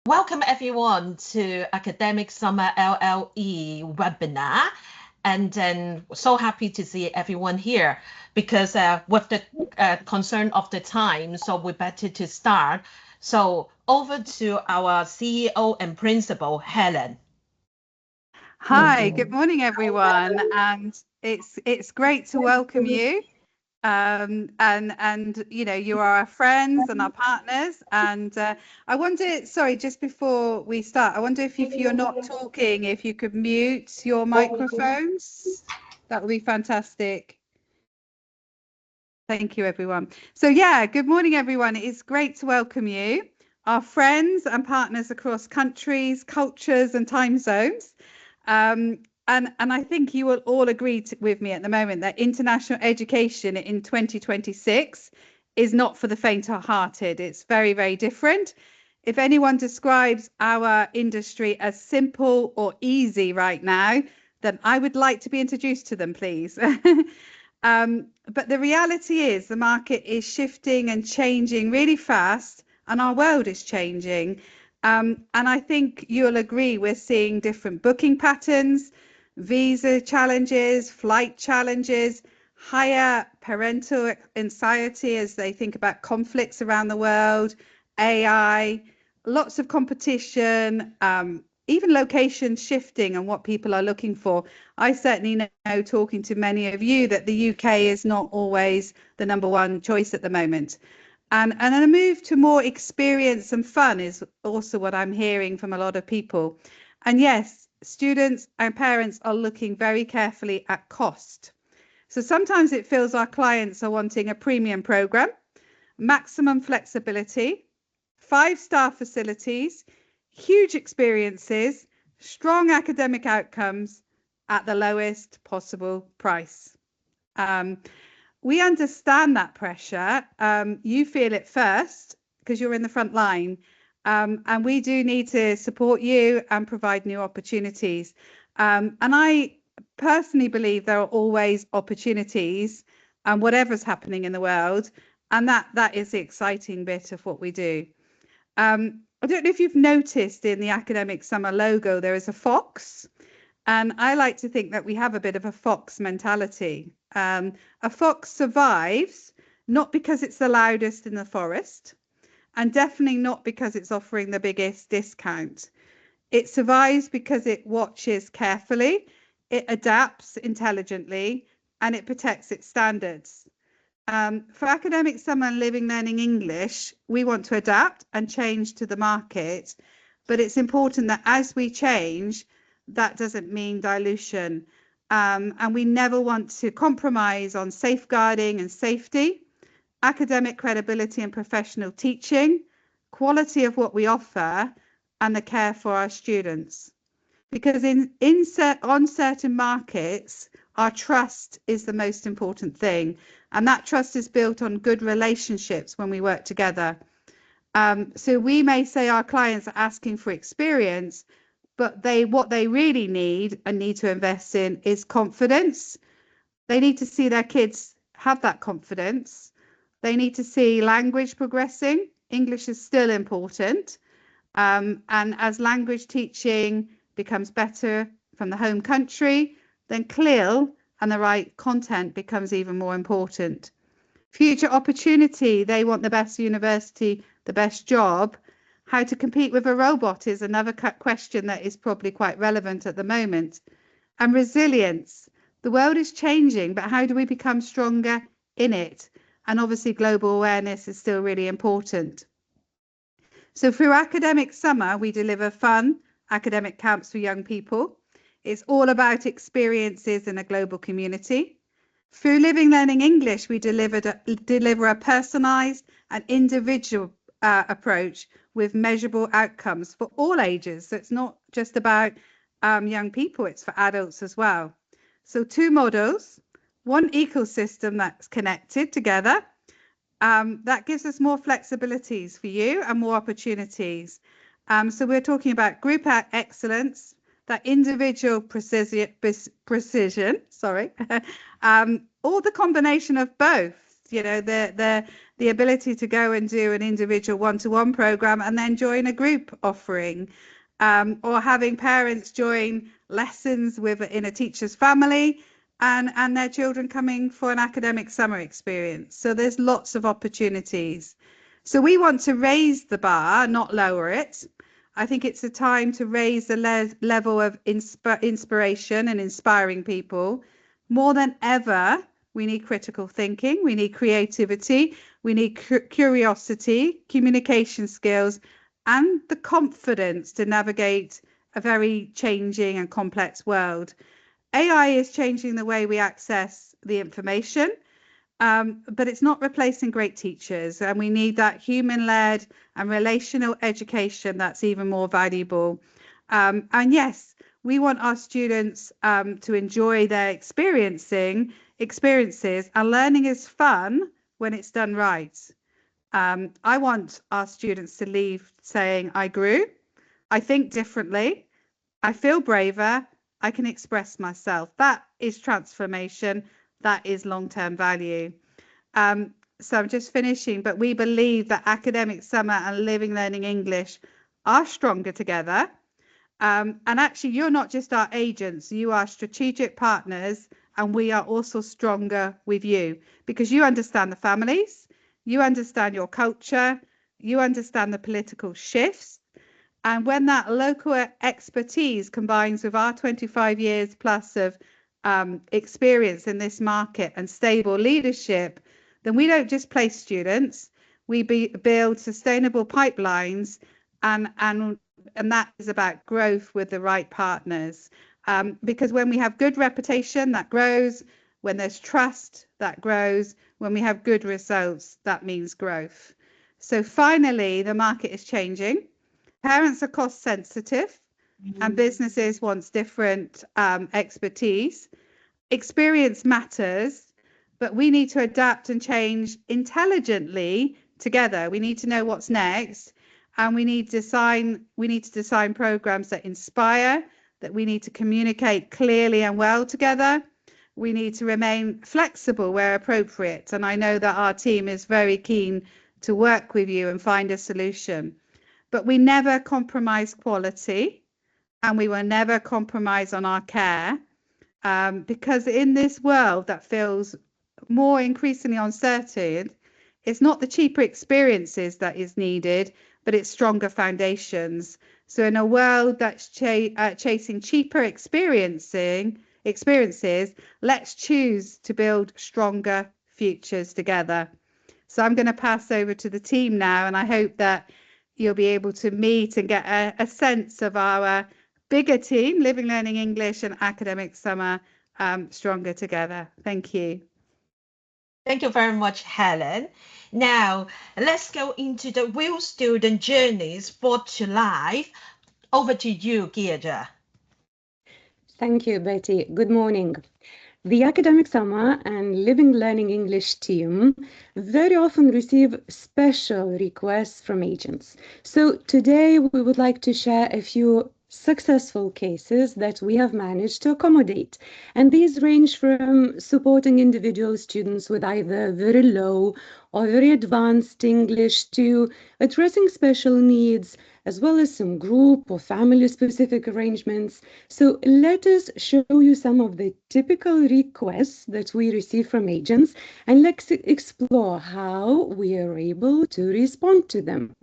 Welcome everyone to Academic Summer LLE webinar. And then so happy to see everyone here because with the concern of the time, so we better to start. So over to our CEO and Principal, Helen. Hi, good morning everyone, and it's great to welcome you. And you know, you are our friends and our partners, and I wonder, sorry, just before we start, I wonder if you're not talking, if you could mute your microphones, that would be fantastic. Thank you, everyone. So yeah, good morning everyone. It's great to welcome you, our friends and partners across countries, cultures and time zones. And I think you will all agree with me at the moment that international education in 2026 is not for the faint-hearted. It's very, very different. If anyone describes our industry as simple or easy right now, then I would like to be introduced to them, please. But the reality is the market is shifting and changing really fast, and our world is changing. And I think you'll agree we're seeing different booking patterns, visa challenges, flight challenges, higher parental anxiety as they think about conflicts around the world, AI, lots of competition, even location shifting and what people are looking for. I certainly know, talking to many of you, that the UK is not always the #1 choice at the moment. And a move to more experience and fun is also what I'm hearing from a lot of people. And yes, students and parents are looking very carefully at cost. So sometimes it feels our clients are wanting a premium program, maximum flexibility, 5-star facilities, huge experiences, strong academic outcomes at the lowest possible price. We understand that pressure. You feel it first because you're in the front line. And we do need to support you and provide new opportunities. And I personally believe there are always opportunities and whatever's happening in the world. And that is the exciting bit of what we do. I don't know if you've noticed in the Academic Summer logo, there is a fox. And I like to think that we have a bit of a fox mentality. A fox survives not because it's the loudest in the forest, and definitely not because it's offering the biggest discount. It survives because it watches carefully, it adapts intelligently, and it protects its standards. For Academic Summer and Living Learning English, we want to adapt and change to the market, but it's important that as we change, that doesn't mean dilution. And we never want to compromise on safeguarding and safety, academic credibility and professional teaching, quality of what we offer, and the care for our students. Because on certain markets, our trust is the most important thing. And that trust is built on good relationships when we work together. So we may say our clients are asking for experience, but what they really need and need to invest in is confidence. They need to see their kids have that confidence. They need to see language progressing. English is still important. And as language teaching becomes better from the home country, then CLIL and the right content becomes even more important. Future opportunity, they want the best university, the best job. How to compete with a robot is another question that is probably quite relevant at the moment. And resilience. The world is changing, but how do we become stronger in it? And obviously global awareness is still really important. So through Academic Summer, we deliver fun academic camps for young people. It's all about experiences in a global community. Through Living Learning English, we deliver a personalised and individual approach with measurable outcomes for all ages. So it's not just about young people, it's for adults as well. So 2 models, 1 ecosystem that's connected together. That gives us more flexibilities for you and more opportunities. So we're talking about group excellence, that individual precision, or the combination of both. you know, the ability to go and do an individual one-to-one program and then join a group offering, or having parents join lessons in a teacher's family and their children coming for an academic summer experience. So there's lots of opportunities. So we want to raise the bar, not lower it. I think it's a time to raise the level of inspiration and inspiring people. More than ever, we need critical thinking, we need creativity, we need curiosity, communication skills, and the confidence to navigate a very changing and complex world. AI is changing the way we access the information, but it's not replacing great teachers, and we need that human-led and relational education that's even more valuable. And yes, we want our students to enjoy their experiences, and learning is fun when it's done right. I want our students to leave saying, I grew, I think differently, I feel braver, I can express myself. That is transformation. That is long-term value. So I'm just finishing, but we believe that academic summer and living learning English are stronger together. And actually, you're not just our agents, you are strategic partners, and we are also stronger with you because you understand the families, you understand your culture, you understand the political shifts. And when that local expertise combines with our 25 years plus of experience in this market and stable leadership, then we don't just place students, we build sustainable pipelines, and that is about growth with the right partners. Because when we have good reputation, that grows. When there's trust, that grows. When we have good results, that means growth. So finally, the market is changing. Parents are cost sensitive and businesses want different expertise. Experience matters, but we need to adapt and change intelligently together. We need to know what's next, and we need to design programs that inspire, that we need to communicate clearly and well together. We need to remain flexible where appropriate, and I know that our team is very keen to work with you and find a solution. But we never compromise quality, and we will never compromise on our care, because in this world that feels more increasingly uncertain, it's not the cheaper experiences that is needed, but it's stronger foundations. So in a world that's chasing cheaper experiences, let's choose to build stronger futures together. So I'm going to pass over to the team now, and I hope that you'll be able to meet and get a sense of our bigger team, Living Learning English and Academic Summer, stronger together. Thank you. Thank you very much, Helen. Now, let's go into the real student journeys brought to life. Over to you, Geerja. Thank you, Betty. Good morning. The Academic Summer and Living Learning English team very often receive special requests from agents. So today we would like to share a few successful cases that we have managed to accommodate. And these range from supporting individual students with either very low or very advanced English to addressing special needs, as well as some group or family-specific arrangements. So let us show you some of the typical requests that we receive from agents, and let's explore how we are able to respond to them.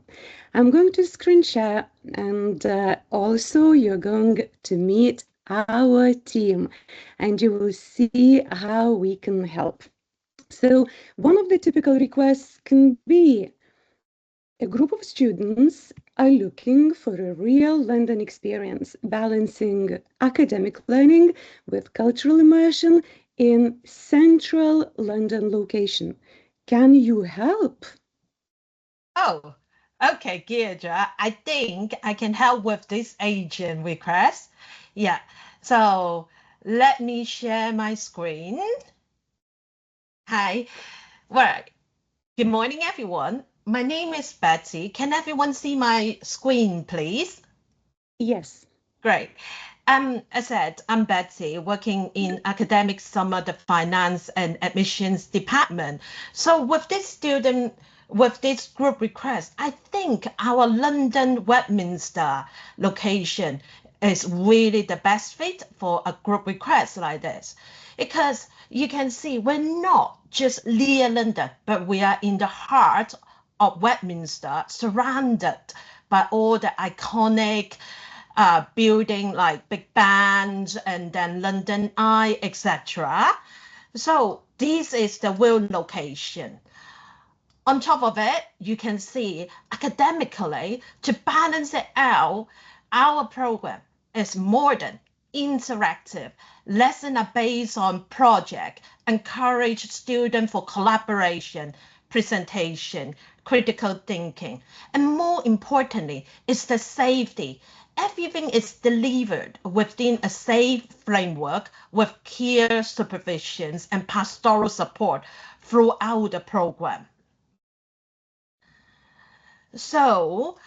I'm going to screen share, and also you're going to meet our team, and you will see how we can help. So one of the typical requests can be a group of students are looking for a real London experience, balancing academic learning with cultural immersion in central London location. Can you help? Oh, okay, Geerja. I think I can help with this agent request. Yeah, so let me share my screen. Hi. Well, good morning, everyone. My name is Betty. Can everyone see my screen, please? Yes. Great. As I said, I'm Betty, working in academic summer, the finance and admissions department. So with this group request, I think our London Westminster location is really the best fit for a group request like this. Because you can see we're not just near London, but we are in the heart of Westminster, surrounded by all the iconic building like Big Ben and then London Eye, etc. So this is the real location. On top of it, you can see academically, to balance it out, our program is modern, interactive, lessons are based on project, encourage students for collaboration, presentation, critical thinking, and more importantly, it's the safety. Everything is delivered within a safe framework with clear supervisions and pastoral support throughout the program. So,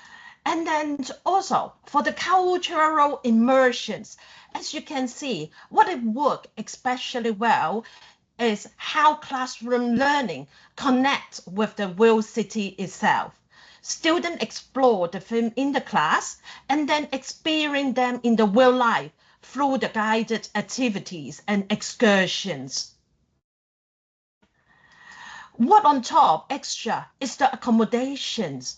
and then also for the cultural immersions, as you can see, what it worked especially well is how classroom learning connects with the real city itself. Students explore the film in the class and then experience them in the real life through the guided activities and excursions. What on top extra is the accommodations.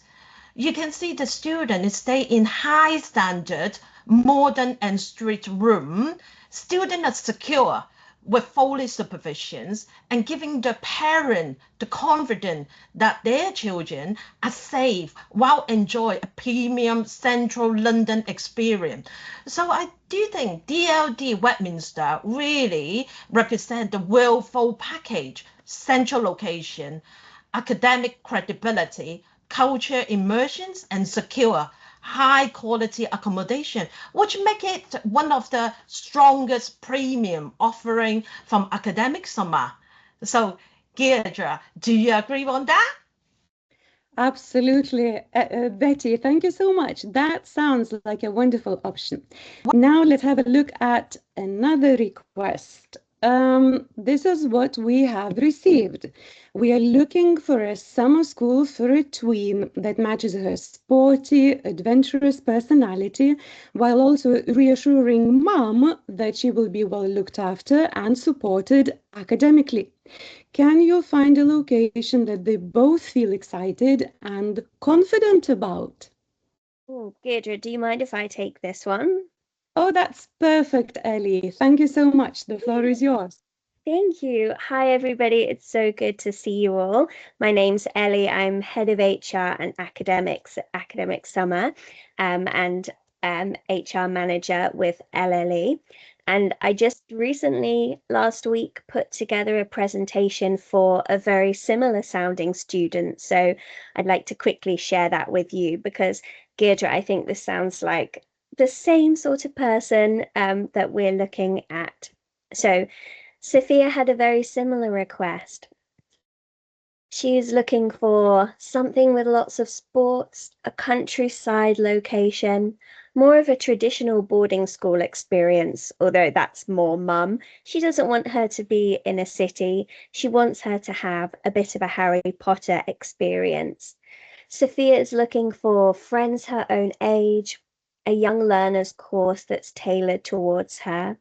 You can see the students stay in high standard, modern and strict room. Students are secure with fully supervisions and giving the parent the confidence that their children are safe while enjoy a premium central London experience. So I do think DLD Westminster really represent the real full package, central location, academic credibility, culture immersions, and secure high quality accommodation, which make it one of the strongest premium offering from academic summer. So, Deirdre, do you agree on that? Absolutely. Betty, thank you so much. That sounds like a wonderful option. Now let's have a look at another request. This is what we have received. We are looking for a summer school for a tween that matches her sporty, adventurous personality, while also reassuring mom that she will be well looked after and supported academically. Can you find a location that they both feel excited and confident about? Oh, Deirdre, do you mind if I take this one? Oh, that's perfect, Ellie. Thank you so much. The floor is yours. Thank you. Hi, everybody. It's so good to see you all. My name's Ellie. I'm head of HR and academics at Academic Summer and HR manager with LLE. And I just recently, last week, put together a presentation for a very similar sounding student. So I'd like to quickly share that with you because, Deirdre, I think this sounds like the same sort of person that we're looking at. So Sophia had a very similar request. She's looking for something with lots of sports, a countryside location, more of a traditional boarding school experience, although that's more mum. She doesn't want her to be in a city. She wants her to have a bit of a Harry Potter experience. Sophia is looking for friends her own age, a young learner's course that's tailored towards her.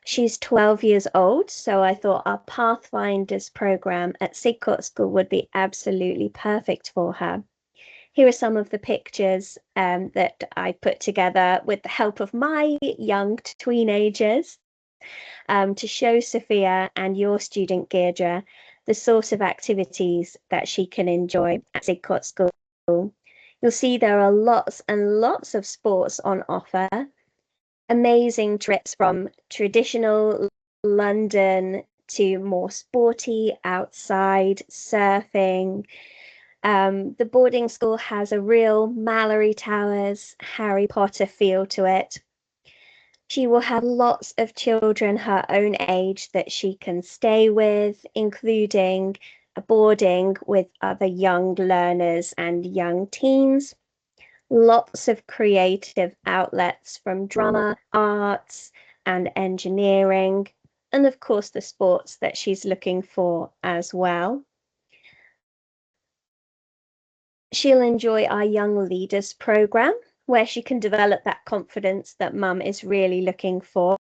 She's 12 years old, so I thought our Pathfinders program at Sidcott School would be absolutely perfect for her. Here are some of the pictures that I put together with the help of my young teenagers to show Sophia and your student Deirdre the sort of activities that she can enjoy at Sidcott School. You'll see there are lots and lots of sports on offer. Amazing trips from traditional London to more sporty outside surfing. The boarding school has a real Mallory Towers, Harry Potter feel to it. She will have lots of children her own age that she can stay with, including boarding with other young learners and young teens. lots of creative outlets from drama, arts, and engineering, and of course the sports that she's looking for as well. She'll enjoy our Young Leaders program, where she can develop that confidence that mum is really looking for.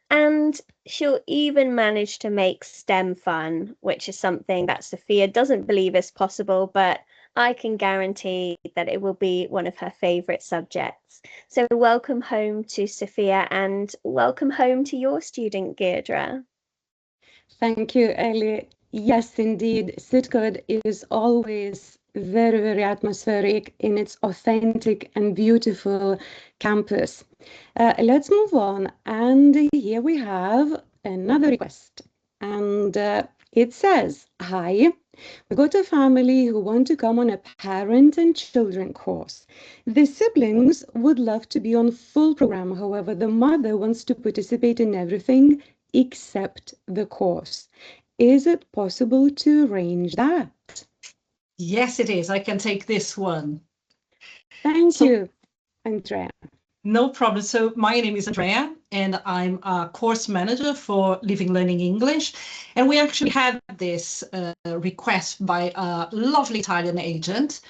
And she'll even manage to make STEM fun, which is something that Sophia doesn't believe is possible, but I can guarantee that it will be one of her favourite subjects. So welcome home to Sophia, and welcome home to your student, Deirdre. Thank you, Ellie. Yes, indeed, Sidcode is always very, very atmospheric in its authentic and beautiful campus. Let's move on. And here we have another request. And it says, hi, we got a family who want to come on a parent and children course. The siblings would love to be on full program. However, the mother wants to participate in everything except the course. Is it possible to arrange that? Yes, it is. I can take this one. Thank you, Andrea. No problem. So my name is Andrea, and I'm a course manager for Living Learning English. And we actually had this request by a lovely Italian agent.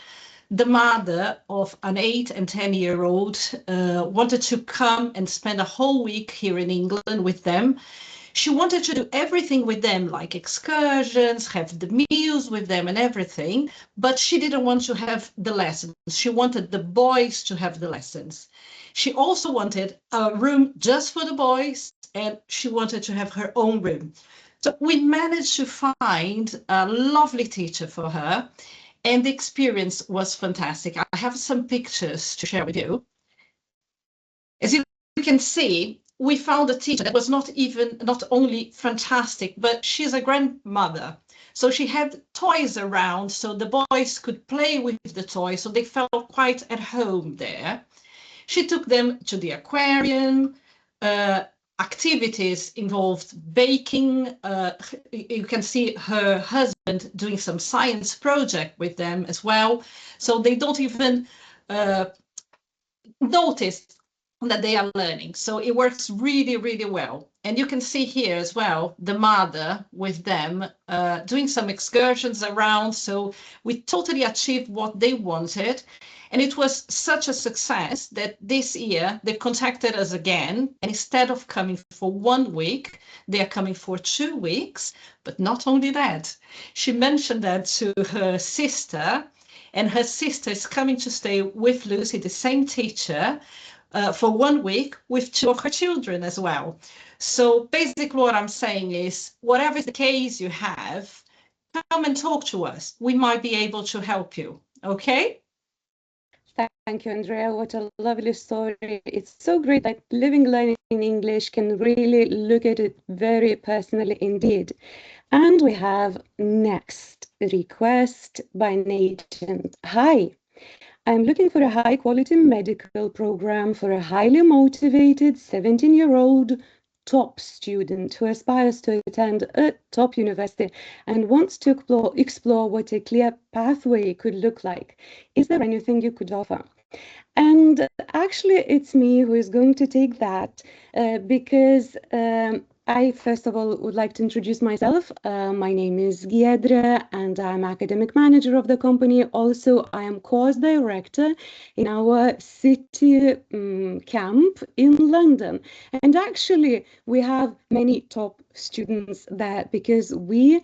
The mother of an 8 and 10-year-old wanted to come and spend a whole week here in England with them. She wanted to do everything with them, like excursions, have the meals with them and everything, but she didn't want to have the lessons. She wanted the boys to have the lessons. She also wanted a room just for the boys, and she wanted to have her own room. So we managed to find a lovely teacher for her, and the experience was fantastic. I have some pictures to share with you. As you can see, we found a teacher that was not only fantastic, but she's a grandmother. So she had toys around so the boys could play with the toys, so they felt quite at home there. She took them to the aquarium. Activities involved baking. You can see her husband doing some science project with them as well. So they don't even notice that they are learning. So it works really, really well. And you can see here as well, the mother with them doing some excursions around. So we totally achieved what they wanted. And it was such a success that this year they contacted us again. And instead of coming for 1 week, they are coming for 2 weeks. But not only that, she mentioned that to her sister, and her sister is coming to stay with Lucy, the same teacher, for 1 week with 2 of her children as well. So basically what I'm saying is, whatever is the case you have, come and talk to us. We might be able to help you, okay? Thank you, Andrea. What a lovely story. It's so great that Living Learning in English can really look at it very personally indeed. And we have next request by an agent. Hi, I'm looking for a high quality medical program for a highly motivated 17-year-old top student who aspires to attend a top university and wants to explore what a clear pathway could look like. Is there anything you could offer? And actually, it's me who is going to take that because I, first of all, would like to introduce myself. My name is Deirdre, and I'm academic manager of the company. Also, I am course director in our city camp in London. And actually, we have many top students there because we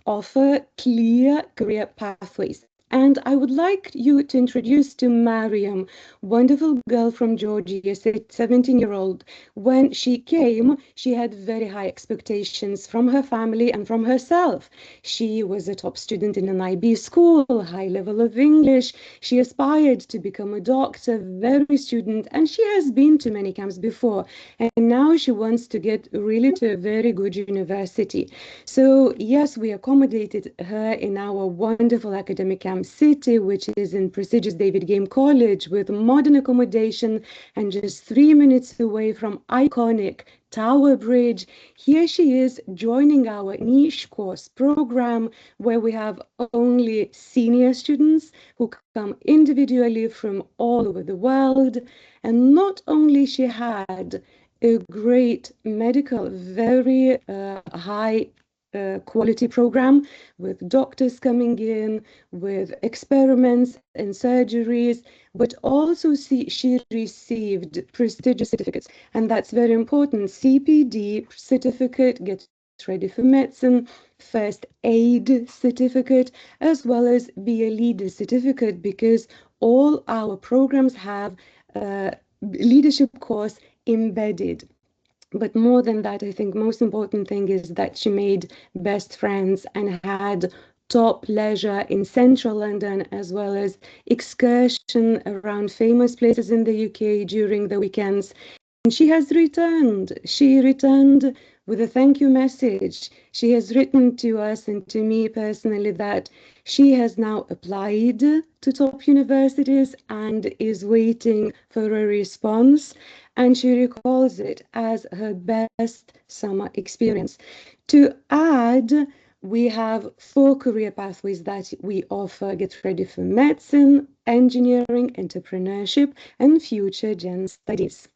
offer clear career pathways. And I would like you to introduce to Mariam, wonderful girl from Georgia, 17-year-old. When she came, she had very high expectations from her family and from herself. She was a top student in an IB school, high level of English. She aspired to become a doctor, very student, and she has been to many camps before. And now she wants to get really to a very good university. So yes, we accommodated her in our wonderful academic camp. City, which is in prestigious David Game College with modern accommodation and just 3 minutes away from iconic Tower Bridge. Here she is joining our niche course program where we have only senior students who come individually from all over the world. And not only she had a great medical, very high quality program with doctors coming in, with experiments and surgeries, but also she received prestigious certificates. And that's very important. CPD certificate, Get Ready for Medicine, First Aid certificate, as well as Be a Leader certificate, because all our programs have a leadership course embedded. But more than that, I think most important thing is that she made best friends and had top leisure in central London, as well as excursion around famous places in the UK during the weekends. And she has returned. She returned with a thank you message. She has written to us and to me personally that she has now applied to top universities and is waiting for a response. And she recalls it as her best summer experience. To add, we have 4 career pathways that we offer: Get Ready for Medicine, Engineering, Entrepreneurship, and Future Gen Studies.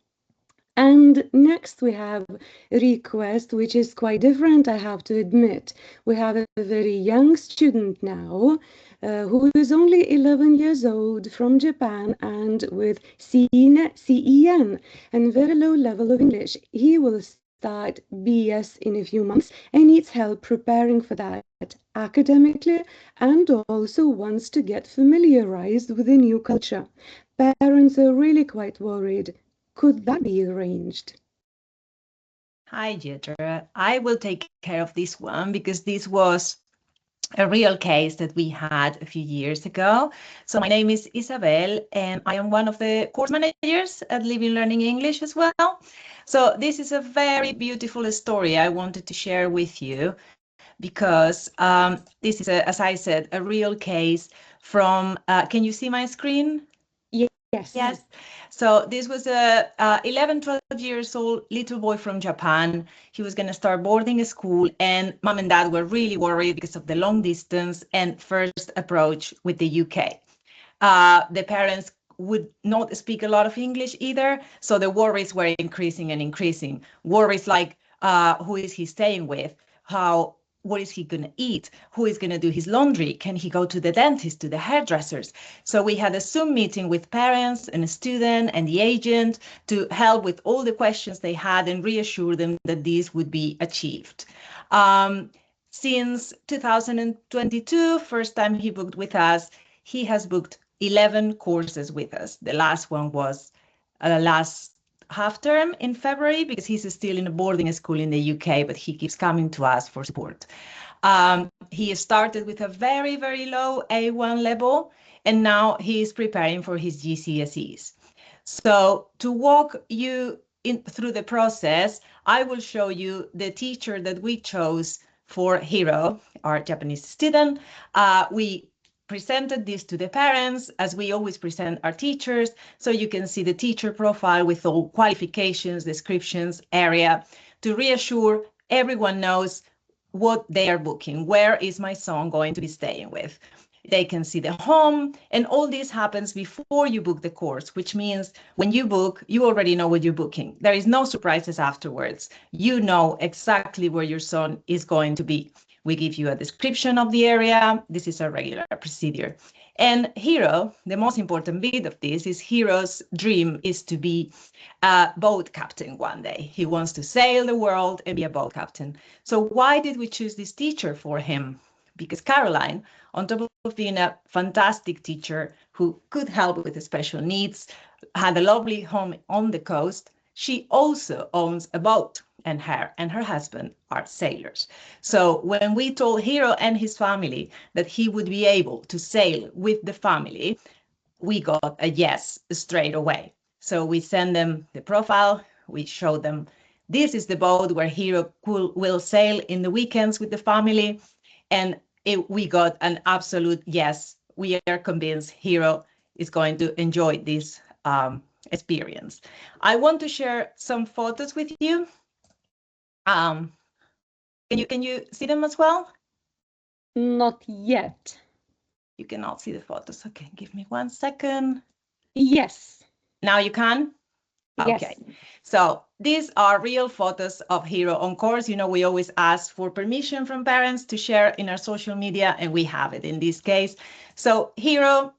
And next we have Request, which is quite different, I have to admit. We have a very young student now who is only 11 years old from Japan and with CEN and very low level of English. He will start BS in a few months and needs help preparing for that academically, and also wants to get familiarized with the new culture. Parents are really quite worried. Could that be arranged? Hi, Jitra. I will take care of this one because this was a real case that we had a few years ago. So my name is Isabel, and I am one of the course managers at Living Learning English as well. So this is a very beautiful story I wanted to share with you because this is, as I said, a real case from, can you see my screen? Yes. Yes. So this was a 11, 12 years old little boy from Japan. He was going to start boarding a school, and mom and dad were really worried because of the long distance and first approach with the UK. The parents would not speak a lot of English either, so the worries were increasing and increasing. Worries like who is he staying with? What is he going to eat? Who is going to do his laundry? Can he go to the dentist, to the hairdressers? So we had a Zoom meeting with parents and a student and the agent to help with all the questions they had and reassure them that this would be achieved. Since 2022, first time he booked with us, he has booked 11 courses with us. The last one was last half term in February because he's still in a boarding school in the UK, but he keeps coming to us for support. He started with a very, very low A1 level, and now he is preparing for his GCSEs. So to walk you through the process, I will show you the teacher that we chose for Hiro, our Japanese student. We presented this to the parents, as we always present our teachers, so you can see the teacher profile with all qualifications, descriptions, area, to reassure everyone knows what they are booking. Where is my son going to be staying with? They can see the home, and all this happens before you book the course, which means when you book, you already know what you're booking. There is no surprises afterwards. You know exactly where your son is going to be. We give you a description of the area. This is a regular procedure. And Hiro, the most important bit of this is Hiro's dream is to be a boat captain one day. He wants to sail the world and be a boat captain. So why did we choose this teacher for him? Because Caroline, on top of being a fantastic teacher who could help with the special needs, had a lovely home on the coast, she also owns a boat, and her husband are sailors. So when we told Hiro and his family that he would be able to sail with the family, we got a yes straight away. So we send them the profile, we show them this is the boat where Hiro will sail in the weekends with the family, and we got an absolute yes we are convinced Hero is going to enjoy this experience. I want to share some photos with you. Can you see them as well? Not yet. You cannot see the photos. Okay, give me 1 second. Yes. Now you can? Okay. Yes. So these are real photos of Hero on course. You know, we always ask for permission from parents to share in our social media, and we have it in this case. So Hero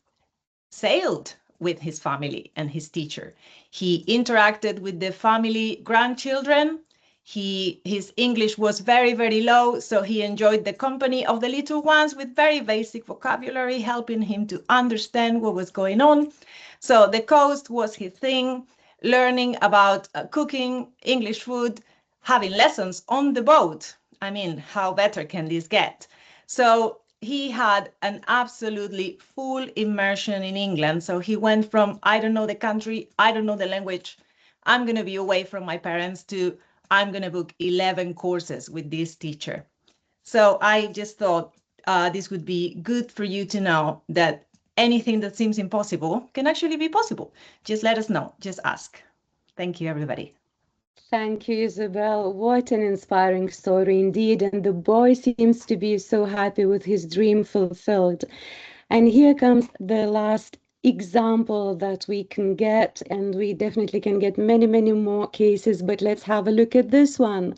sailed with his family and his teacher. He interacted with the family grandchildren. His English was very, very low, so he enjoyed the company of the little ones with very basic vocabulary, helping him to understand what was going on. So the coast was his thing, learning about cooking, English food, having lessons on the boat. I mean, how better can this get? So he had an absolutely full immersion in England. So he went from, I don't know the country, I don't know the language, I'm going to be away from my parents, to I'm going to book 11 courses with this teacher. So I just thought this would be good for you to know that anything that seems impossible can actually be possible. Just let us know, just ask. Thank you, everybody. Thank you, Isabel. What an inspiring story indeed. And the boy seems to be so happy with his dream fulfilled. And here comes the last example that we can get, and we definitely can get many, many more cases, but let's have a look at this one.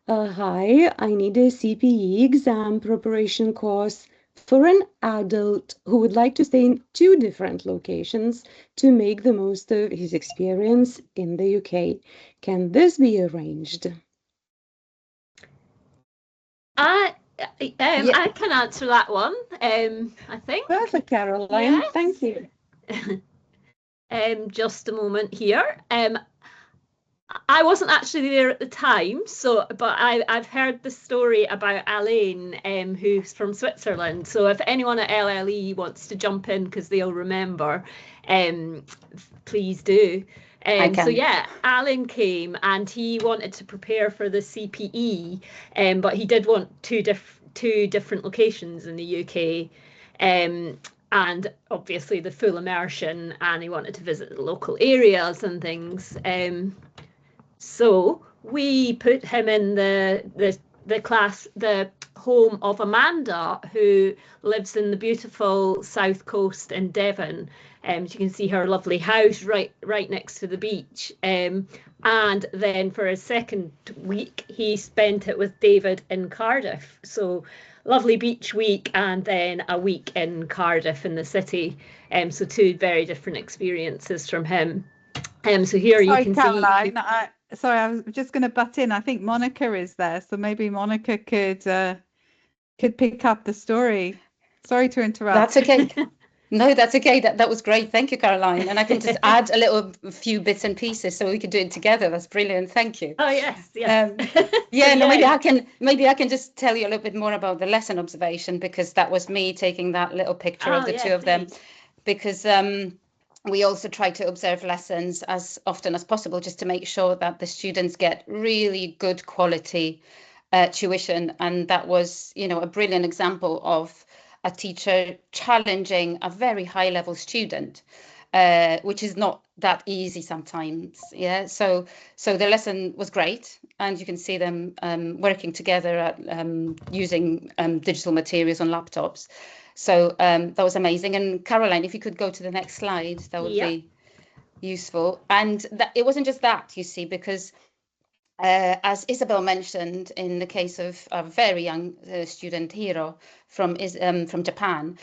Hi, I need a CPE exam preparation course for an adult who would like to stay in 2 different locations to make the most of his experience in the UK. Can this be arranged? I can answer that one. I think. Perfect, Caroline. Yes. Thank you. Just a moment here. I wasn't actually there at the time, but I've heard the story about Alain, who's from Switzerland. So if anyone at LLE wants to jump in because they'll remember, please do. So yeah, Alan came and he wanted to prepare for the CPE, but he did want two different locations in the UK. And obviously the full immersion, and he wanted to visit the local areas and things. So we put him in the class, the home of Amanda, who lives in the beautiful south coast in Devon. You can see her lovely house right next to the beach. And then for his second week, he spent it with David in Cardiff. So lovely beach week, and then a week in Cardiff in the city. So 2 very different experiences from him. So here you can Caroline, see. Sorry, I was just going to butt in. I think Monica is there, so maybe Monica could pick up the story. Sorry to interrupt. That's okay. No, that's okay. That was great. Thank you, Caroline. And I can just add a few bits and pieces so we could do it together. That's brilliant. Thank you. Oh yes, Maybe I can just tell you a little bit more about the lesson observation, because that was me taking that little picture of the 2 of them, because we also try to observe lessons as often as possible, just to make sure that the students get really good quality tuition. And that was, a brilliant example of a teacher challenging a very high level student, which is not that easy sometimes. Yeah, so the lesson was great, and you can see them working together at using digital materials on laptops. So that was amazing. And Caroline, if you could go to the next slide, that would be useful. And it wasn't just that, you see, because as Isabel mentioned, in the case of a very young student, Hiro, from Japan,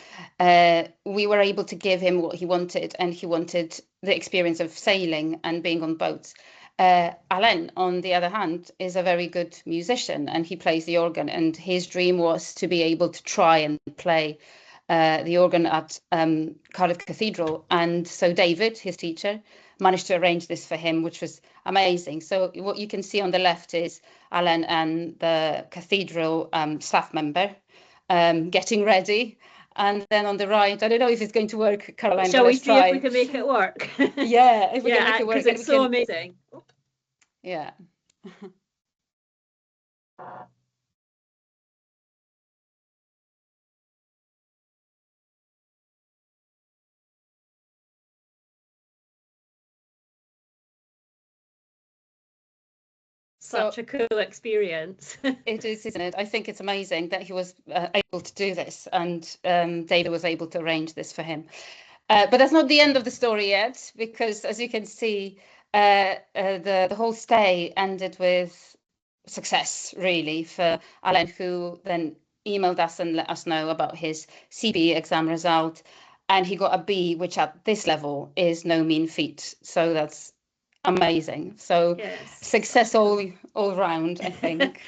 we were able to give him what he wanted, and he wanted the experience of sailing and being on boats. Alain, on the other hand, is a very good musician, and he plays the organ, and his dream was to be able to try and play the organ at Cardiff Cathedral. And so David, his teacher, managed to arrange this for him, which was amazing. So what you can see on the left is Alan and the cathedral staff member getting ready. And then on the right, I don't know if it's going to work, Caroline. Shall we see if we can make it work? Yeah, if we can make it work. Because it's so amazing. Yeah. such a cool experience. It is, isn't it? I think it's amazing that he was able to do this, and David was able to arrange this for him. But that's not the end of the story yet, because as you can see, the whole stay ended with success, really, for Alan, who then emailed us and let us know about his CB exam result, and he got a B, which at this level is no mean feat. So that's amazing. So yes. Success all round, I think.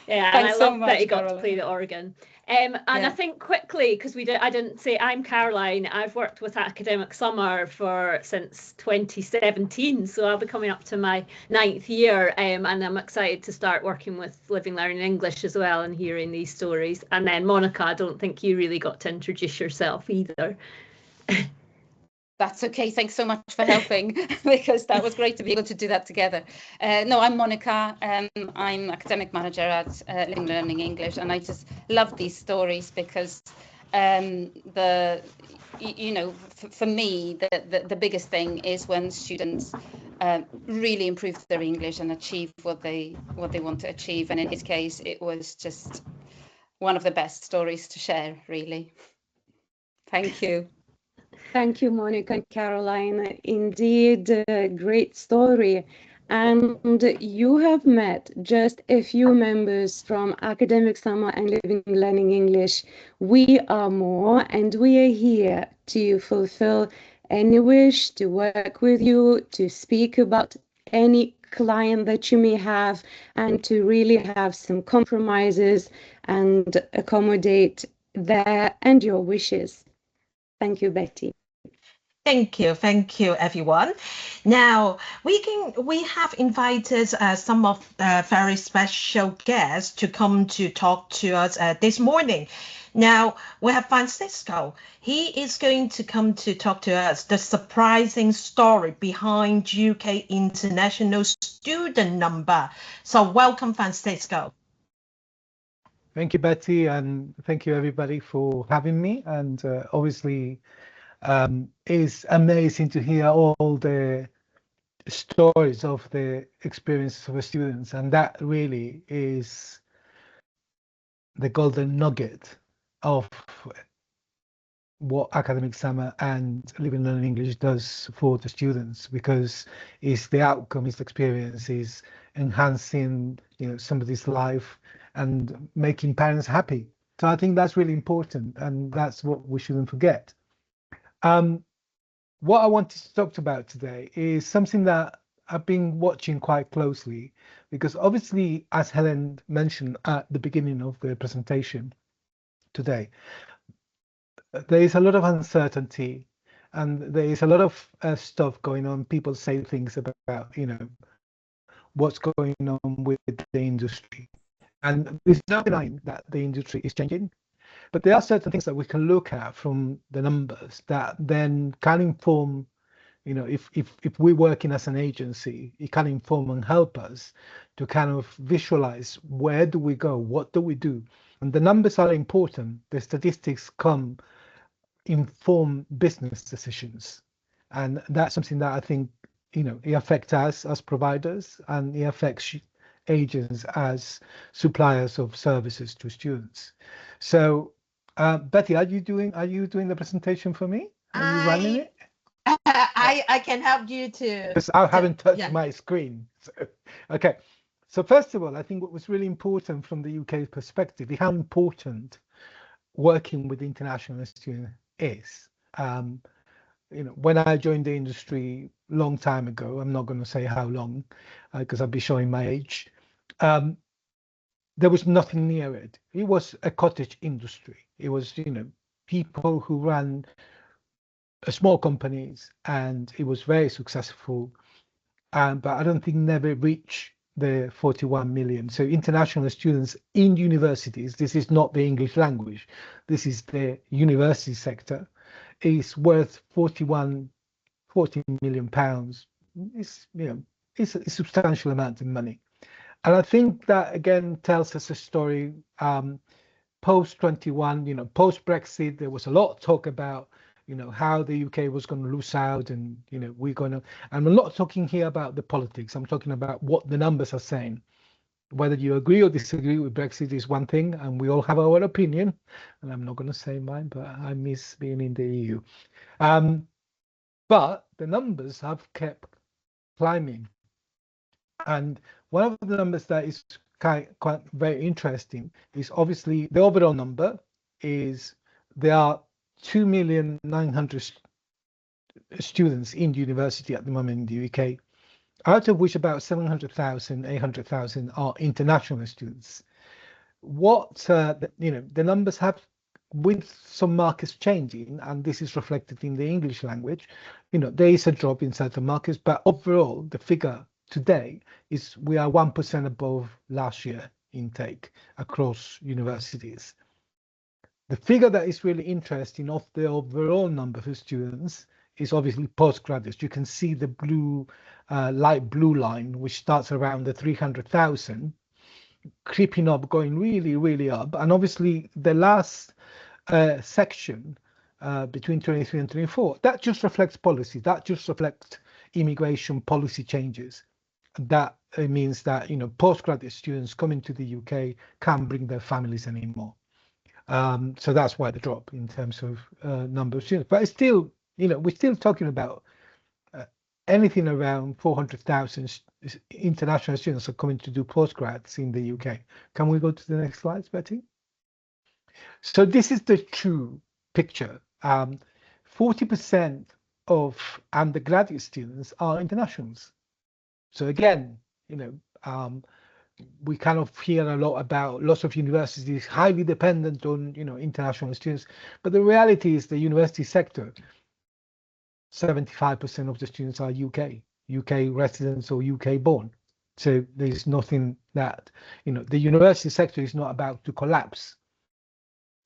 Yeah, and I love that he got to play the organ. And I think quickly, because I didn't say, I'm Caroline. I've worked with Academic Summer since 2017, so I'll be coming up to my 9th year, and I'm excited to start working with Living Learning English as well and hearing these stories. And then Monica, I don't think you really got to introduce yourself either. That's okay. Thanks so much for helping, because that was great to be able to do that together. No, I'm Monica. I'm academic manager at Living Learning English, and I just love these stories because for me, the biggest thing is when students really improve their English and achieve what they want to achieve. And in his case, it was just one of the best stories to share, really. Thank you. Thank you, Monica and Caroline. Indeed, a great story. And you have met just a few members from Academic Summer and Living Learning English. We are more, and we are here to fulfill any wish, to work with you, to speak about any client that you may have, and to really have some compromises and accommodate their and your wishes. Thank you, Betty. Thank you, everyone. Now we have invited some of the very special guests to come to talk to us this morning. Now we have Francisco. He is going to come to talk to us the surprising story behind UK international student number. So welcome, Francisco. Thank you, Betty, and thank you everybody for having me. And obviously, it's amazing to hear all the stories of the experiences of the students, and that really is the golden nugget of what Academic Summer and Living Learning English does for the students, because it's the outcome, it's the experience, is enhancing somebody's life and making parents happy. So I think that's really important, and that's what we shouldn't forget. What I wanted to talk about today is something that I've been watching quite closely, because obviously, as Helen mentioned at the beginning of the presentation today, there is a lot of uncertainty and there is a lot of stuff going on. People say things about, what's going on with the industry. And there's no denying that the industry is changing. But there are certain things that we can look at from the numbers that then can inform, if we're working as an agency, it can inform and help us to kind of visualize where do we go, what do we do. And the numbers are important. The statistics inform business decisions. And that's something that I think, it affects us as providers, and it affects agents as suppliers of services to students. So Betty, are you doing the presentation for me? Are you running it? I can help you too. Because I haven't touched my screen. So, okay. So first of all, I think what was really important from the UK perspective is how important working with international students is. When I joined the industry a long time ago, I'm not going to say how long, because I'll be showing my age. There was nothing near it. It was a cottage industry. It was, people who ran small companies, and it was very successful. But I don't think never reached the 41 million. So international students in universities, this is not the English language, this is the university sector, is worth 14 million pounds. It's, it's a substantial amount of money. And I think that again tells us a story. Post 21, post Brexit, there was a lot of talk about, you know, how the UK was going to lose out, and you know, we're going to. And I'm not talking here about the politics. I'm talking about what the numbers are saying. Whether you agree or disagree with Brexit is one thing, and we all have our opinion. And I'm not going to say mine, but I miss being in the EU. But the numbers have kept climbing, and one of the numbers that is quite very interesting is obviously the overall number is there are 2,900,000 students in university at the moment in the UK, out of which about 700,000, 800,000 are international students. What you know, the numbers have, with some markets changing, and this is reflected in the English language, you know, there is a drop in certain markets, but overall the figure today is we are 1% above last year intake across universities. The figure that is really interesting of the overall number of students is obviously postgraduates. You can see the blue, light blue line, which starts around the 300,000, creeping up, going really, really up. And obviously the last section between 23 and 24, that just reflects policy. That just reflects immigration policy changes. That means that, you know, postgraduate students coming to the UK can't bring their families anymore. So that's why the drop in terms of number of students. But it's still, you know, we're still talking about anything around 400,000 international students are coming to do postgrads in the UK. Can we go to the next slides, Betty? So this is the true picture. 40% of undergraduate students are internationals. So again, you know, we kind of hear a lot about lots of universities highly dependent on, you know, international students, but the reality is the university sector, 75% of the students are UK residents or UK born. So there's nothing that, you know, the university sector is not about to collapse.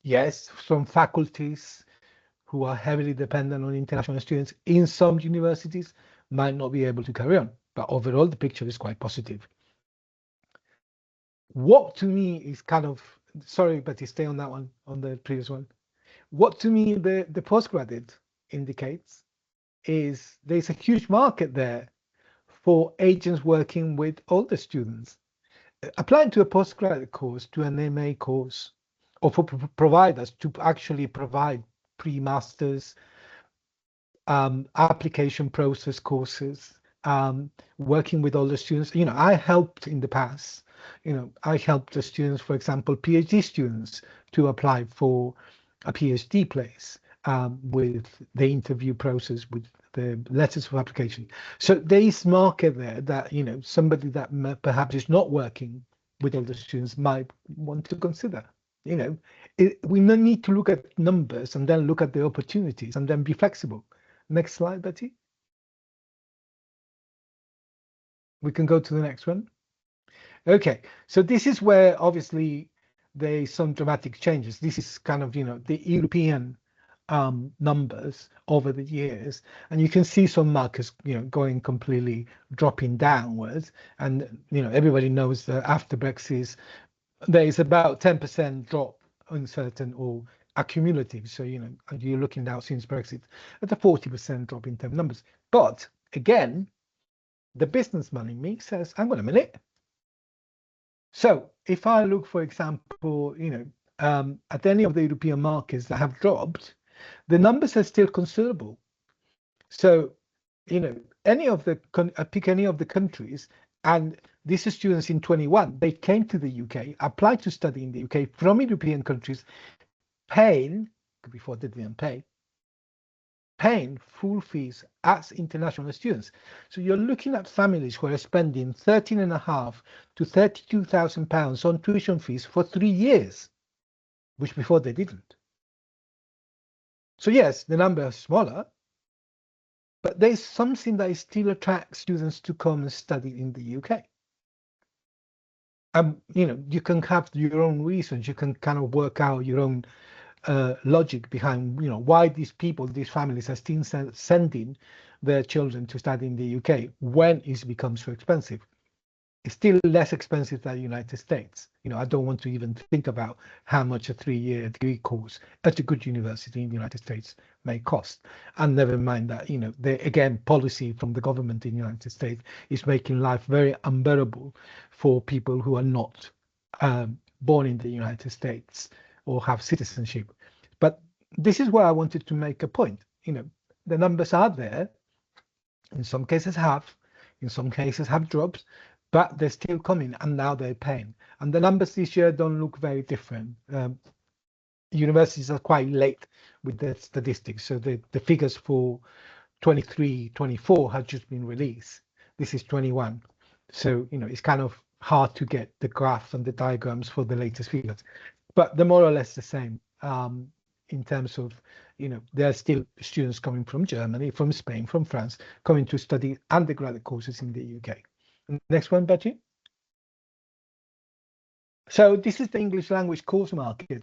Yes, some faculties who are heavily dependent on international students in some universities might not be able to carry on, but overall the picture is quite positive. What to me is kind of, sorry, Betty, stay on that one, on the previous one. What to me the postgraduate indicates is there's a huge market there for agents working with older students. Applying to a postgraduate course, to an MA course, or for providers to actually provide pre-masters, application process courses, working with older students. You know, I helped in the past. You know, I helped the students, for example, PhD students, to apply for a PhD place with the interview process, with the letters of application. So there is market there that, you know, somebody that perhaps is not working with older students might want to consider. You know, we need to look at numbers and then look at the opportunities and then be flexible. Next slide, Betty. We can go to the next one. Okay, so this is where obviously there's some dramatic changes. This is kind of, you know, the European numbers over the years, and you can see some markers, you know, going completely dropping downwards. And, you know, everybody knows that after Brexit, there is about 10% drop on certain or accumulative. So, you know, you're looking now since Brexit at a 40% drop in terms of numbers. But again, the business money me says, hang on a minute. So if I look, for example, you know, at any of the European markets that have dropped, the numbers are still considerable. So, you know, pick any of the countries, and these are students in 21, they came to the UK, applied to study in the UK from European countries, paying, before they didn't paying full fees as international students. So you're looking at families who are spending £13,500 to £32,000 on tuition fees for 3 years, which before they didn't. So yes, the number is smaller, but there's something that still attracts students to come and study in the UK. You know, you can have your own reasons. You can kind of work out your own logic behind, you know, why these families are still sending their children to study in the UK when it's become so expensive. it's still less expensive than the United States. You know, I don't want to even think about how much a 3-year degree course at a good university in the United States may cost. And never mind that, you know, again, policy from the government in the United States is making life very unbearable for people who are not born in the United States or have citizenship. But this is where I wanted to make a point. You know, the numbers are there. In some cases in some cases have dropped, but they're still coming, and now they're paying. And the numbers this year don't look very different. Universities are quite late with their statistics, so the figures for 23, 24 have just been released. This is 21. So, you know, it's kind of hard to get the graphs and the diagrams for the latest figures, but they're more or less the same in terms of, you know, there are still students coming from Germany, from Spain, from France, coming to study undergraduate courses in the UK. Next one, Betty. So this is the English language course market.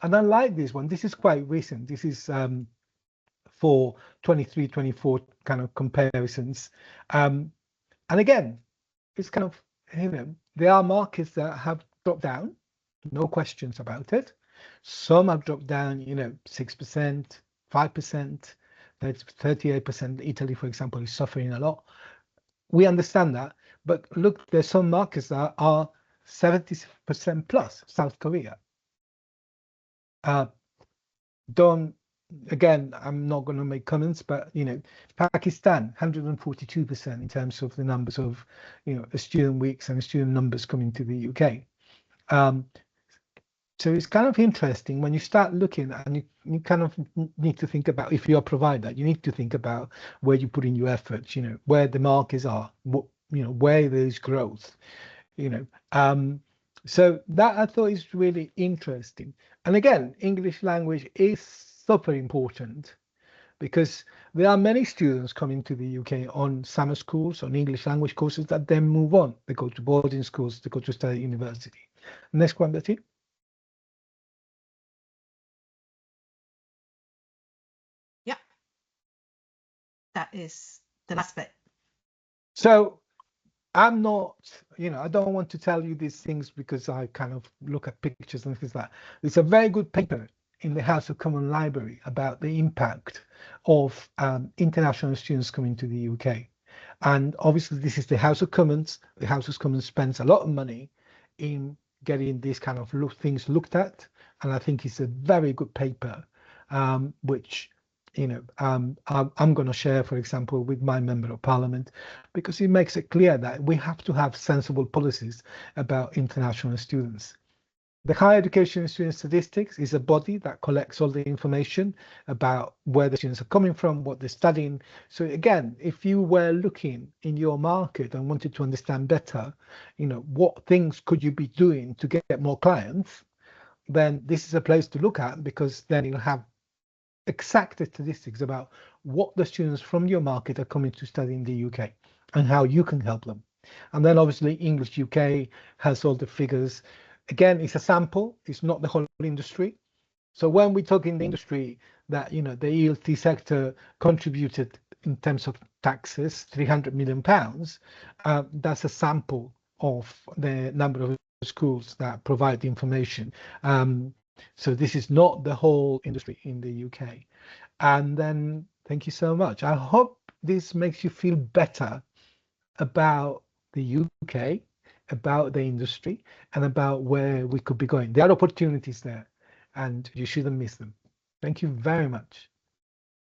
And I like this one. This is quite recent. This is for 23, 24 kind of comparisons. And again, it's kind of, you know, there are markets that have dropped down, no questions about it. Some have dropped down, you know, 6%, 5%, 38%. Italy, for example, is suffering a lot. We understand that, but look, there's some markets that are 70% plus. South Korea. Again, I'm not going to make comments, but, you know, Pakistan, 142% in terms of the numbers of, you know, student weeks and student numbers coming to the UK. So it's kind of interesting when you start looking, and you kind of need to think about, if you're a provider, you need to think about where you put in your efforts, you know, where the markets are, what, you know, where there's growth, you know. So that I thought is really interesting. And again, English language is super important because there are many students coming to the UK on summer schools, on English language courses that then move on. They go to boarding schools, they go to study at university. Next one, Betty. That is the last bit. So I'm not, you know, I don't want to tell you these things because I kind of look at pictures and things like that. There's a very good paper in the House of Commons Library about the impact of international students coming to the UK. And obviously this is the House of Commons. The House of Commons spends a lot of money in getting these kind of things looked at. And I think it's a very good paper, which, you know, I'm going to share, for example, with my member of parliament, because it makes it clear that we have to have sensible policies about international students. The Higher Education Student Statistics is a body that collects all the information about where the students are coming from, what they're studying. So again, if you were looking in your market and wanted to understand better, you know, what things could you be doing to get more clients, then this is a place to look at, because then you'll have exact statistics about what the students from your market are coming to study in the UK and how you can help them. And then obviously English UK has all the figures. Again, it's a sample, it's not the whole industry. So when we talk in the industry that, you know, the ELT sector contributed in terms of taxes, £300 million, that's a sample of the number of schools that provide the information. So this is not the whole industry in the UK. And then thank you so much. I hope this makes you feel better about the UK, about the industry, and about where we could be going. There are opportunities there, and you shouldn't miss them. Thank you very much.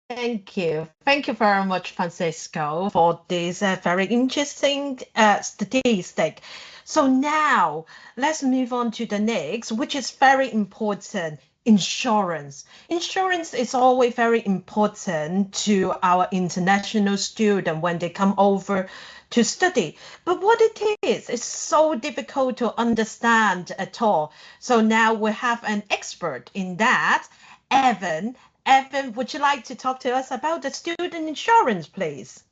Thank you. Thank you very much, Francisco, for this very interesting statistic. So now let's move on to the next, which is very important. Insurance. Insurance is always very important to our international students when they come over to study. But what it is so difficult to understand at all. So now we have an expert in that, Evan. Evan, would you like to talk to us about the student insurance, please?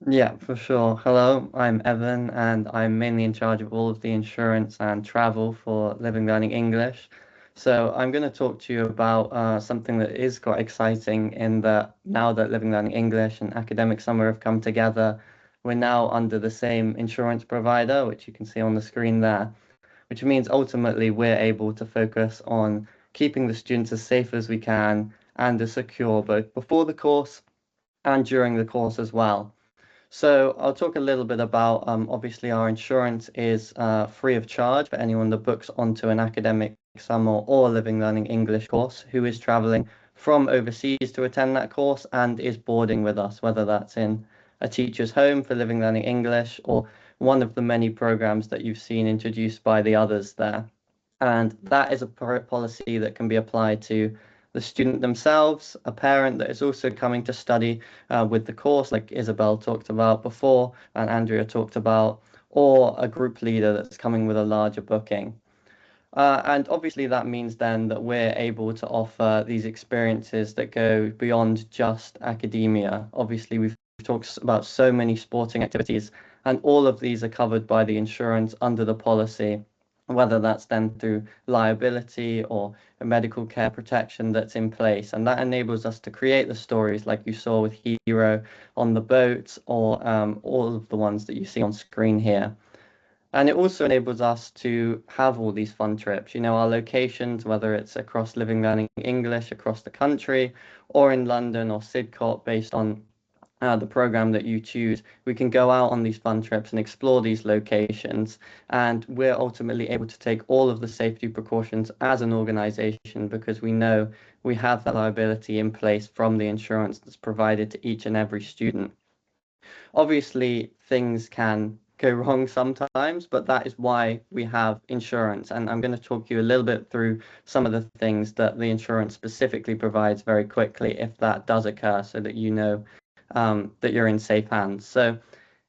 Yeah, for sure. Hello, I'm Evan, and I'm mainly in charge of all of the insurance and travel for Living Learning English. So I'm going to talk to you about something that is quite exciting in that now that Living Learning English and Academic Summer have come together, we're now under the same insurance provider, which you can see on the screen there, which means ultimately we're able to focus on keeping the students as safe as we can and as secure both before the course and during the course as well. So I'll talk a little bit about, obviously our insurance is free of charge for anyone that books onto an academic summer or living learning English course who is traveling from overseas to attend that course and is boarding with us, whether that's in a teacher's home for living learning English or one of the many programs that you've seen introduced by the others there. And that is a policy that can be applied to the student themselves, a parent that is also coming to study with the course, like Isabel talked about before and Andrea talked about, or a group leader that's coming with a larger booking. And obviously that means then that we're able to offer these experiences that go beyond just academia. Obviously, we've talked about so many sporting activities, and all of these are covered by the insurance under the policy, whether that's then through liability or a medical care protection that's in place. And that enables us to create the stories like you saw with Hero on the boat or all of the ones that you see on screen here. And it also enables us to have all these fun trips, you know, our locations, whether it's across Living Learning English across the country or in London or Sidcot based on the program that you choose, we can go out on these fun trips and explore these locations. And we're ultimately able to take all of the safety precautions as an organization because we know we have that liability in place from the insurance that's provided to each and every student. Obviously, things can go wrong sometimes, but that is why we have insurance. And I'm going to talk you a little bit through some of the things that the insurance specifically provides very quickly if that does occur, so that you know that you're in safe hands. So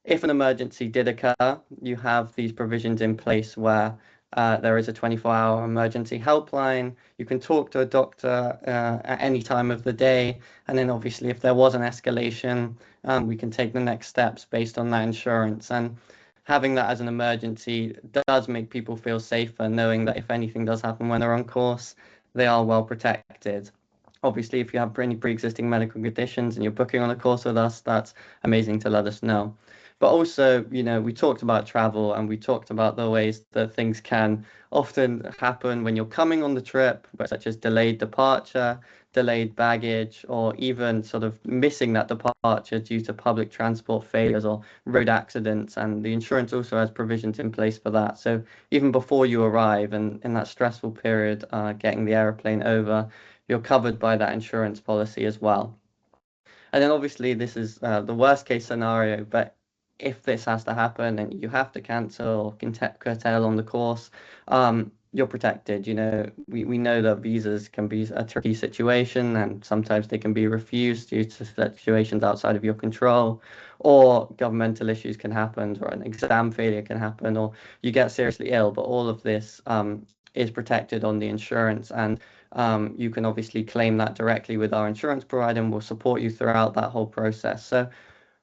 if an emergency did occur, you have these provisions in place where there is a 24-hour emergency helpline. You can talk to a doctor at any time of the day. And then obviously if there was an escalation, we can take the next steps based on that insurance. And having that as an emergency does make people feel safer, knowing that if anything does happen when they're on course, they are well protected. Obviously, if you have any pre-existing medical conditions and you're booking on a course with us, that's amazing to let us know. But also, you know, we talked about travel and we talked about the ways that things can often happen when you're coming on the trip, such as delayed departure, delayed baggage, or even sort of missing that departure due to public transport failures or road accidents. And the insurance also has provisions in place for that. So even before you arrive and in that stressful period, getting the aeroplane over, you're covered by that insurance policy as well. And then obviously this is the worst case scenario, but if this has to happen and you have to cancel or curtail on the course, you're protected. You know, we know that visas can be a tricky situation and sometimes they can be refused due to situations outside of your control, or governmental issues can happen, or an exam failure can happen, or you get seriously ill. But all of this is protected on the insurance, and you can obviously claim that directly with our insurance provider and we'll support you throughout that whole process. So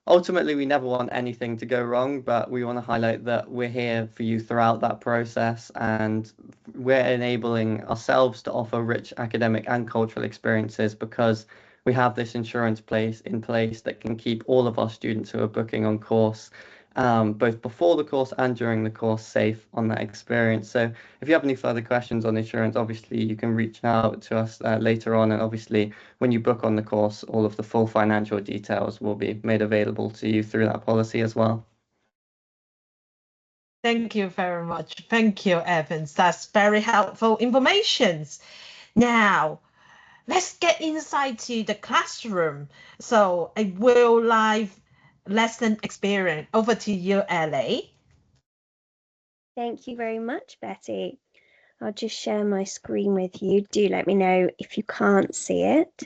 ultimately, we never want anything to go wrong, but we want to highlight that we're here for you throughout that process, and we're enabling ourselves to offer rich academic and cultural experiences because we have this insurance in place that can keep all of our students who are booking on course, both before the course and during the course, safe on that experience. So if you have any further questions on insurance, obviously you can reach out to us later on, and obviously when you book on the course, all of the full financial details will be made available to you through that policy as well. Thank you very much. Thank you, Evans. That's very helpful information. Now, let's get inside to the classroom. So a real life lesson experience. Over to you, Ellie. Thank you very much, Betty. I'll just share my screen with you. Do let me know if you can't see it.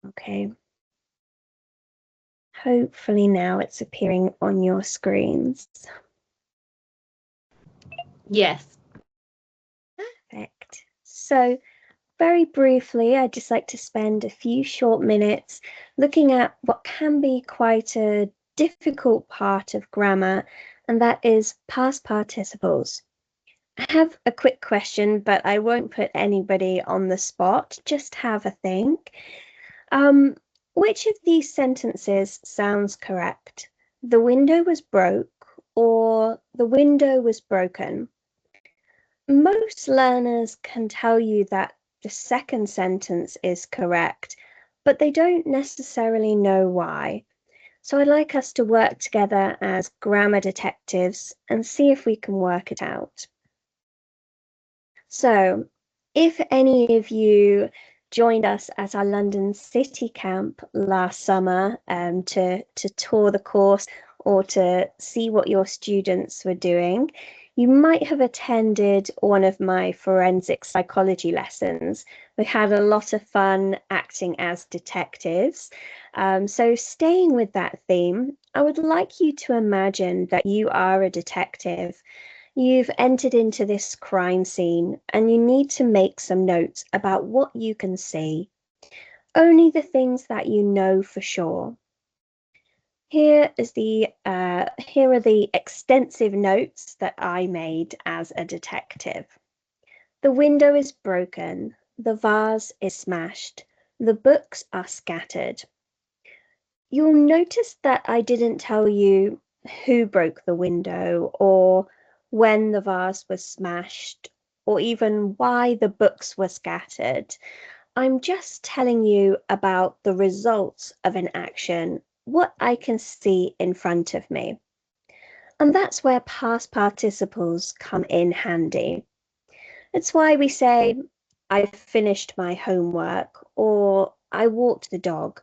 Okay. Hopefully now it's appearing on your screens. Yes. Perfect. So very briefly, I'd just like to spend a few short minutes looking at what can be quite a difficult part of grammar, and that is past participles. I have a quick question, but I won't put anybody on the spot. Just have a think. Which of these sentences sounds correct? The window was broke, or the window was broken? Most learners can tell you that the second sentence is correct, but they don't necessarily know why. So I'd like us to work together as grammar detectives and see if we can work it out. So if any of you joined us at our London City Camp last summer to tour the course or to see what your students were doing, you might have attended one of my forensic psychology lessons. We had a lot of fun acting as detectives. So staying with that theme, I would like you to imagine that you are a detective. You've entered into this crime scene and you need to make some notes about what you can see. Only the things that you know for sure. Here are the extensive notes that I made as a detective. The window is broken. The vase is smashed. The books are scattered. You'll notice that I didn't tell you who broke the window or when the vase was smashed or even why the books were scattered. I'm just telling you about the results of an action, what I can see in front of me. And that's where past participles come in handy. It's why we say, I finished my homework or I walked the dog.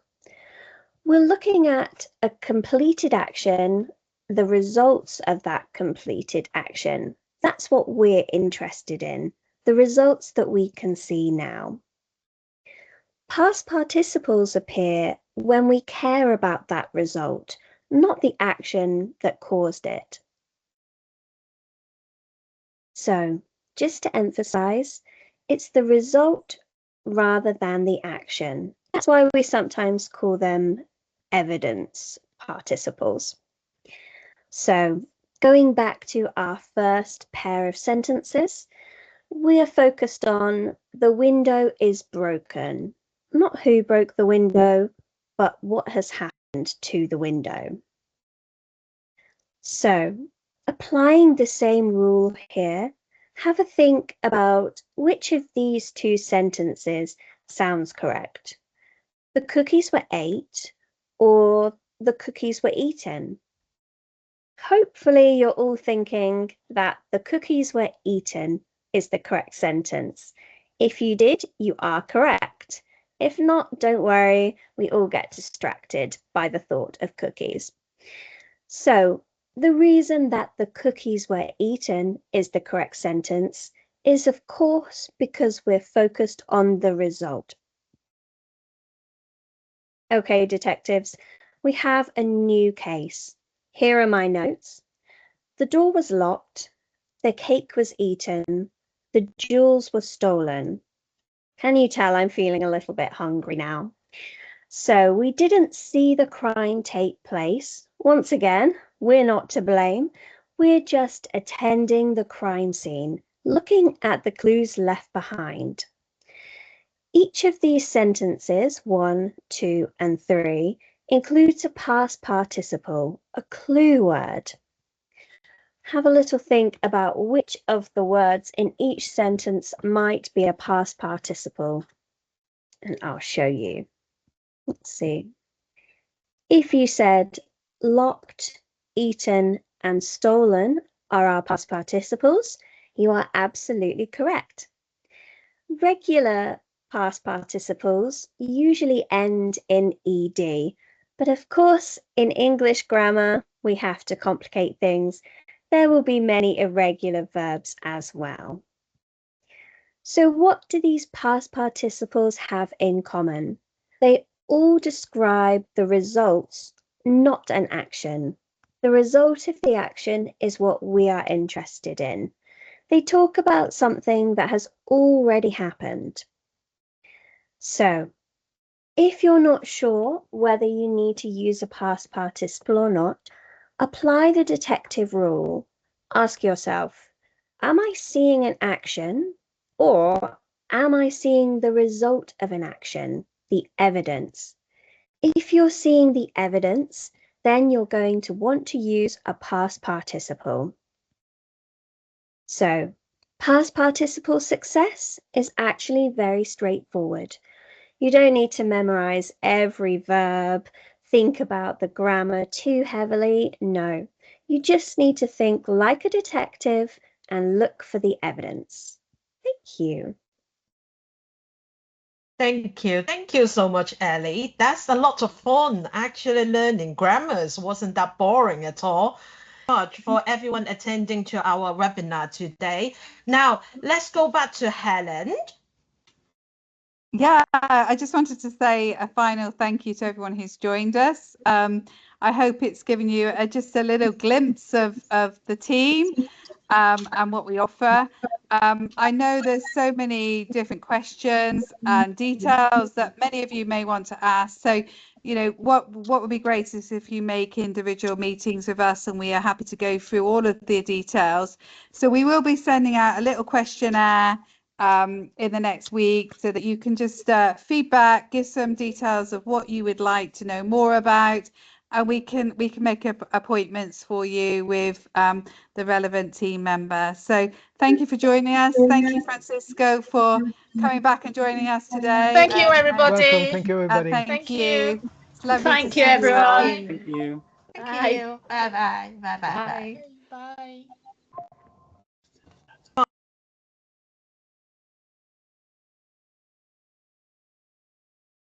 We're looking at a completed action, the results of that completed action. That's what we're interested in, the results that we can see now. Past participles appear when we care about that result, not the action that caused it. So, just to emphasize, it's the result rather than the action. That's why we sometimes call them evidence participles. So, going back to our first pair of sentences, we are focused on the window is broken. Not who broke the window, but what has happened to the window. So, applying the same rule here, have a think about which of these two sentences sounds correct. The cookies were ate, or the cookies were eaten. Hopefully you're all thinking that the cookies were eaten is the correct sentence. If you did, you are correct. If not, don't worry, we all get distracted by the thought of cookies. So, the reason that the cookies were eaten is the correct sentence is, of course, because we're focused on the result. Okay, detectives, we have a new case. Here are my notes. The door was locked, the cake was eaten, the jewels were stolen. Can you tell I'm feeling a little bit hungry now? So we didn't see the crime take place. Once again, we're not to blame. We're just attending the crime scene, looking at the clues left behind. Each of these sentences, 1, 2, and 3, includes a past participle, a clue word. Have a little think about which of the words in each sentence might be a past participle, and I'll show you. Let's see. If you said locked, eaten, and stolen are our past participles, you are absolutely correct. Regular past participles usually end in ed, but of course, in English grammar, we have to complicate things. There will be many irregular verbs as well. So what do these past participles have in common? They all describe the results, not an action. The result of the action is what we are interested in. They talk about something that has already happened. So, if you're not sure whether you need to use a past participle or not, apply the detective rule. Ask yourself, am I seeing an action or am I seeing the result of an action, the evidence? If you're seeing the evidence, then you're going to want to use a past participle. So, past participle success is actually very straightforward. You don't need to memorize every verb, think about the grammar too heavily. No, you just need to think like a detective and look for the evidence. Thank you. Thank you. Thank you so much, Ellie. That's a lot of fun actually learning grammars. Wasn't that boring at all? Much for everyone attending to our webinar today. Now, let's go back to Helen. Yeah, I just wanted to say a final thank you to everyone who's joined us. I hope it's given you just a little glimpse of the team and what we offer. I know there's so many different questions and details that many of you may want to ask. So, you know, what would be great is if you make individual meetings with us, and we are happy to go through all of the details. So we will be sending out a little questionnaire in the next week, so that you can just feedback, give some details of what you would like to know more about, and we can make appointments for you with the relevant team member. So thank you for joining us. Thank you, Francisco, for coming back and joining us today. Thank you, everybody. Welcome. Thank you, everybody. Thank you. It's lovely Thank to you, see everyone. Thank you. Thank you. Bye bye. Bye bye. Bye. Bye.